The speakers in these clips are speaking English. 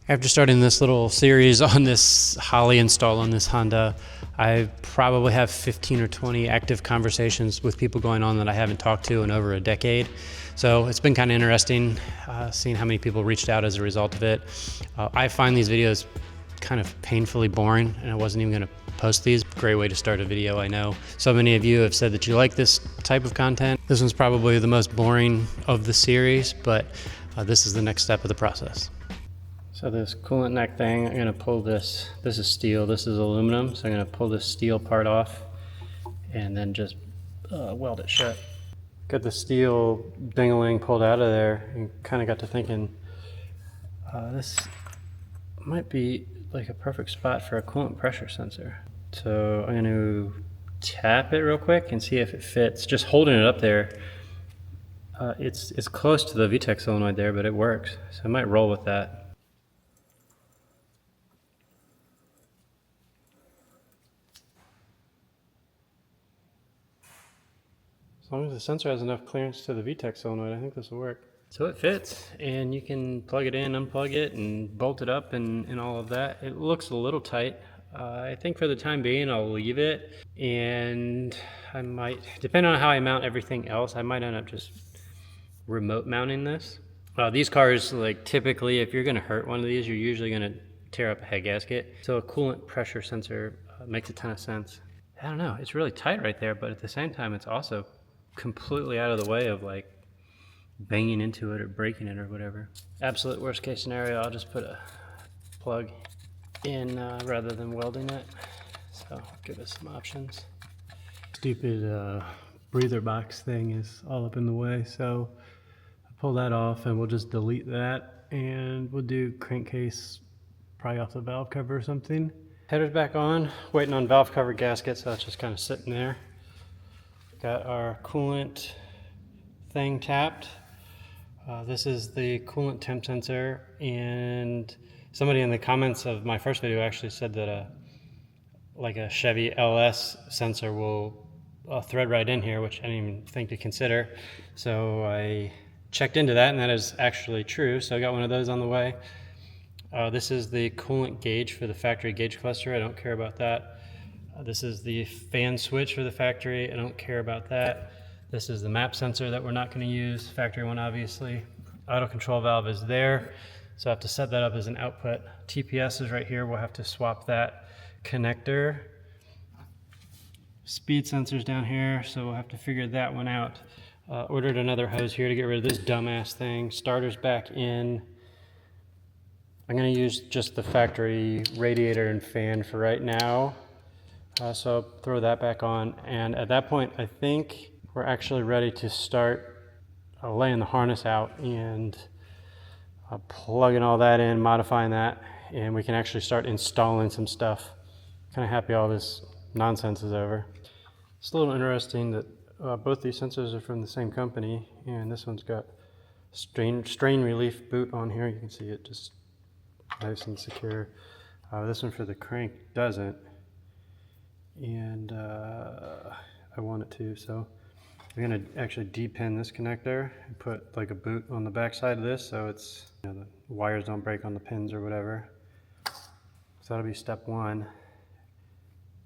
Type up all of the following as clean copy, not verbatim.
After starting this little series on this Holley install on this Honda, I probably have 15 or 20 active conversations with people going on that I haven't talked to in over a decade. So it's been kind of interesting seeing how many people reached out as a result of it. I find these videos kind of painfully boring, and I wasn't even going to post these. Great way to start a video, I know. So many of you have said that you like this type of content. This one's probably the most boring of the series, but this is the next step of the process. So this coolant neck thing, I'm gonna pull this is steel, this is aluminum, so I'm gonna pull this steel part off and then just weld it shut. Got the steel ding-a-ling pulled out of there and kind of got to thinking, this might be like a perfect spot for a coolant pressure sensor. So I'm gonna tap it real quick and see if it fits. Just holding it up there, it's close to the VTEC solenoid there, but it works. So I might roll with that. As long as the sensor has enough clearance to the VTEC solenoid, I think this will work. So it fits, and you can plug it in, unplug it, and bolt it up and all of that. It looks a little tight. I think for the time being, I'll leave it, and I might, depending on how I mount everything else, I might end up just remote mounting this. These cars, like typically, if you're gonna hurt one of these, you're usually gonna tear up a head gasket. So a coolant pressure sensor makes a ton of sense. I don't know, it's really tight right there, but at the same time, it's also completely out of the way of like banging into it or breaking it or whatever. Absolute worst case scenario, I'll just put a plug in rather than welding it. So I'll give us some options. Stupid breather box thing is all up in the way, so I'll pull that off and we'll just delete that, and we'll do crankcase probably off the valve cover or something. Header's back on, waiting on valve cover gasket, so it's just kind of sitting there. Got our coolant thing tapped. This is the coolant temp sensor, and somebody in the comments of my first video actually said that like a Chevy LS sensor will thread right in here, which I didn't even think to consider. So I checked into that, and that is actually true. So I got one of those on the way. This is the coolant gauge for the factory gauge cluster. I don't care about that. This is the fan switch for the factory. I don't care about that. This is the map sensor that we're not going to use, factory one obviously. Auto control valve is there, so I have to set that up as an output. TPS is right here, we'll have to swap that connector. Speed sensor's down here, so we'll have to figure that one out. Ordered another hose here to get rid of this dumbass thing. Starter's back in. I'm going to use just the factory radiator and fan for right now. So I'll throw that back on, and at that point I think we're actually ready to start laying the harness out and plugging all that in, modifying that, and we can actually start installing some stuff. Kind of happy all this nonsense is over. It's a little interesting that both these sensors are from the same company, and this one's got strain relief boot on here. You can see it just nice and secure. This one for the crank doesn't. And I want it to, so I'm going to actually depin this connector and put like a boot on the back side of this, so it's, you know, the wires don't break on the pins or whatever. So that'll be step one.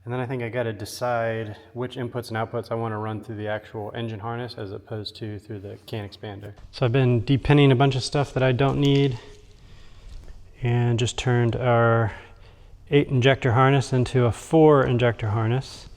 And then I think I got to decide which inputs and outputs I want to run through the actual engine harness as opposed to through the can expander. So I've been depinning a bunch of stuff that I don't need, and just turned our 8 injector harness into a 4 injector harness,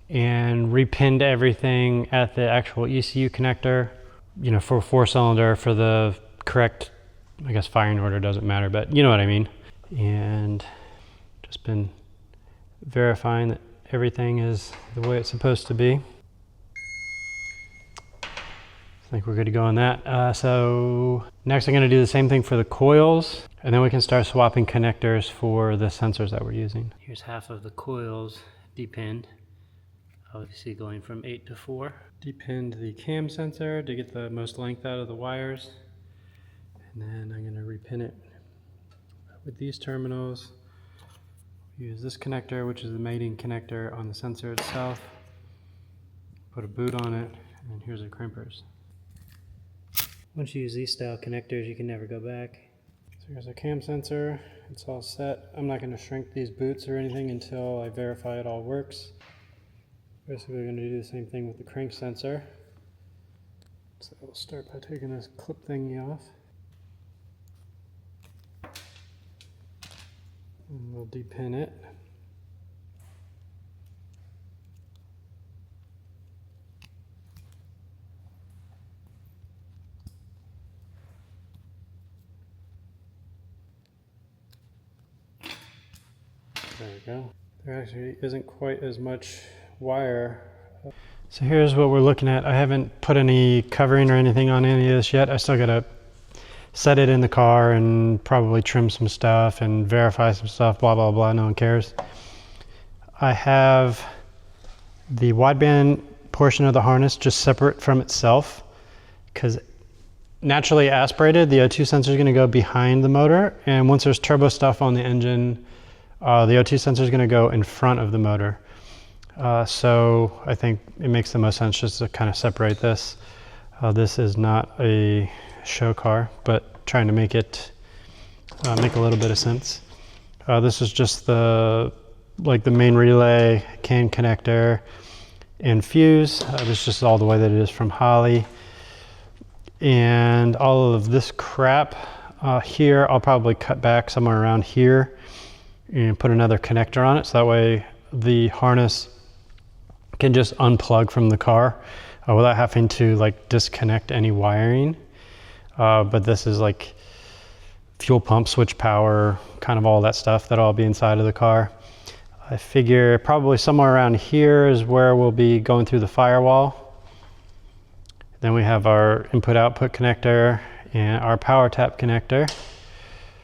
and repinned everything at the actual ECU connector, you know, for 4-cylinder for the correct, I guess firing order doesn't matter, but you know what I mean. And just been verifying that everything is the way it's supposed to be. I think we're good to go on that. So next I'm going to do the same thing for the coils, and then we can start swapping connectors for the sensors that we're using. Here's half of the coils depinned, obviously going from 8 to 4. Depinned the cam sensor to get the most length out of the wires, and then I'm going to repin it with these terminals. Use this connector, which is the mating connector on the sensor itself. Put a boot on it, and here's our crimpers. Once you use these style connectors, you can never go back. So here's a cam sensor. It's all set. I'm not going to shrink these boots or anything until I verify it all works. Basically, we're going to do the same thing with the crank sensor. So we'll start by taking this clip thingy off. And we'll depin it. There we go. There actually isn't quite as much wire. So here's what we're looking at. I haven't put any covering or anything on any of this yet. I still gotta set it in the car and probably trim some stuff and verify some stuff, blah, blah, blah, no one cares. I have the wideband portion of the harness just separate from itself, because naturally aspirated, the O2 sensor is gonna go behind the motor, and once there's turbo stuff on the engine, the O2 sensor is gonna go in front of the motor. So I think it makes the most sense just to kind of separate this. This is not a show car, but trying to make it make a little bit of sense. This is just the main relay, CAN connector, and fuse. This is just all the way that it is from Holley. And all of this crap here, I'll probably cut back somewhere around here and put another connector on it, so that way the harness can just unplug from the car without having to like disconnect any wiring. But this is like fuel pump, switch power, kind of all that stuff that'll all be inside of the car. I figure probably somewhere around here is where we'll be going through the firewall. Then we have our input-output connector and our power tap connector.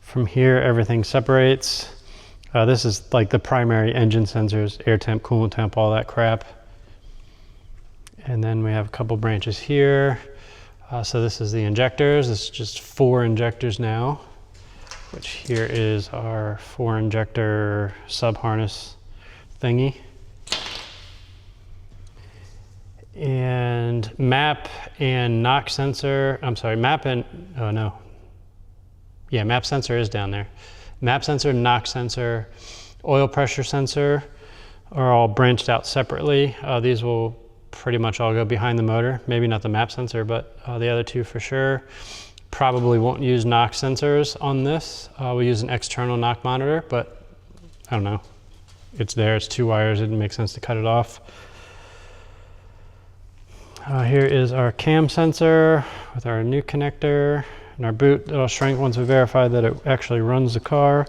From here, everything separates. This is like the primary engine sensors, air temp, coolant temp, all that crap. And then we have a couple branches here. So this is the injectors. This is just 4 injectors now, which here is our 4 injector sub harness thingy. And map and knock sensor, I'm sorry, map and, oh no. Yeah, map sensor is down there. Map sensor, knock sensor, oil pressure sensor are all branched out separately. These will pretty much all go behind the motor. Maybe not the map sensor, but the other 2 for sure. Probably won't use knock sensors on this. We use an external knock monitor, but I don't know. It's there, it's 2 wires, it didn't make sense to cut it off. Here is our cam sensor with our new connector and our boot that'll shrink once we verify that it actually runs the car.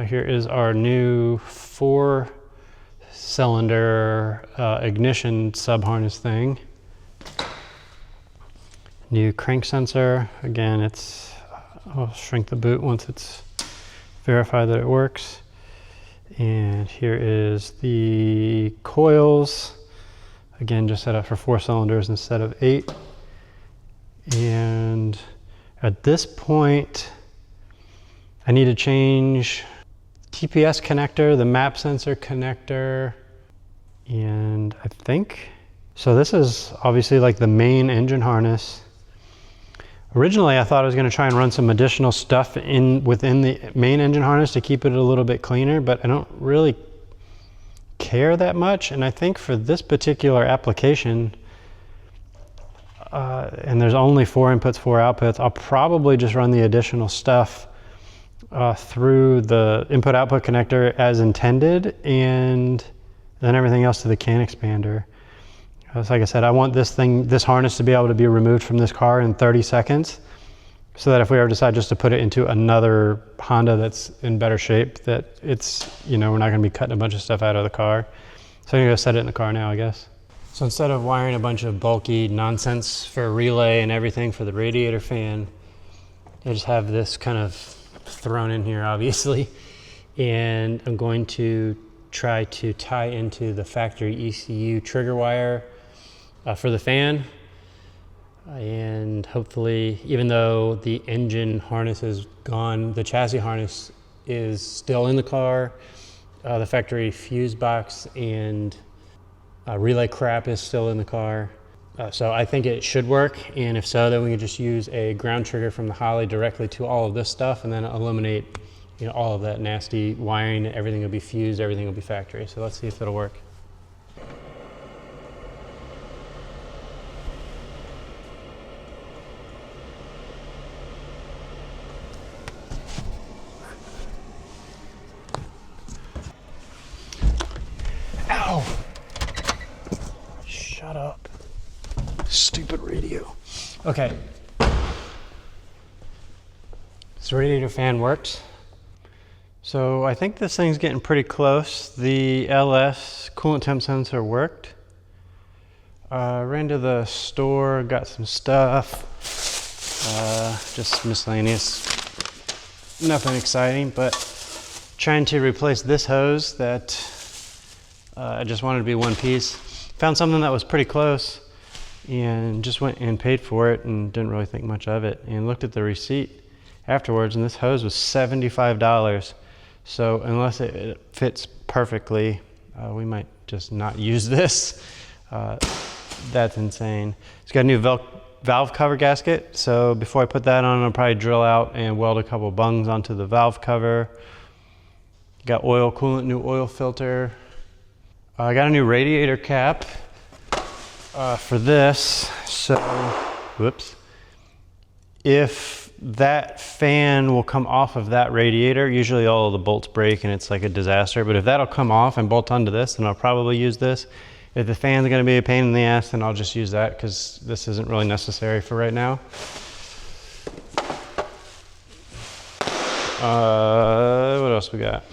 Here is our new 4-cylinder ignition sub-harness thing. New crank sensor. Again, I'll shrink the boot once it's verified that it works. And here is the coils. Again, just set up for 4 cylinders instead of 8. And at this point, I need to change TPS connector, the map sensor connector, and I think, so this is obviously like the main engine harness. Originally, I thought I was gonna try and run some additional stuff within the main engine harness to keep it a little bit cleaner, but I don't really care that much. And I think for this particular application, and there's only 4 inputs, 4 outputs, I'll probably just run the additional stuff through the input-output connector as intended, and then everything else to the CAN expander. So like I said, I want this harness to be able to be removed from this car in 30 seconds, so that if we ever decide just to put it into another Honda that's in better shape, that it's, we're not gonna be cutting a bunch of stuff out of the car. So I'm gonna go set it in the car now, I guess. So instead of wiring a bunch of bulky nonsense for a relay and everything for the radiator fan, I just have this kind of thrown in here, obviously. And I'm going to try to tie into the factory ECU trigger wire for the fan. And hopefully, even though the engine harness is gone, the chassis harness is still in the car. The factory fuse box and relay crap is still in the car. So I think it should work, and if so, then we can just use a ground trigger from the Holley directly to all of this stuff and then eliminate, you know, all of that nasty wiring. Everything will be fused, everything will be factory. So let's see if it'll work. Ow! Shut up. Stupid radio. Okay. This radiator fan works. So I think this thing's getting pretty close. The LS coolant temp sensor worked. Ran to the store, got some stuff. Just miscellaneous. Nothing exciting, but trying to replace this hose that I just wanted to be one piece. Found something that was pretty close and just went and paid for it and didn't really think much of it, and looked at the receipt afterwards, and this hose was $75. So unless it fits perfectly, we might just not use this. That's insane. It's got a new valve cover gasket, so before I put that on, I'll probably drill out and weld a couple bungs onto the valve cover. Got oil coolant, new oil filter. I got a new radiator cap for this. So, whoops. If that fan will come off of that radiator, usually all of the bolts break and it's like a disaster, but if that'll come off and bolt onto this, then I'll probably use this. If the fan's gonna be a pain in the ass, then I'll just use that because this isn't really necessary for right now. What else we got?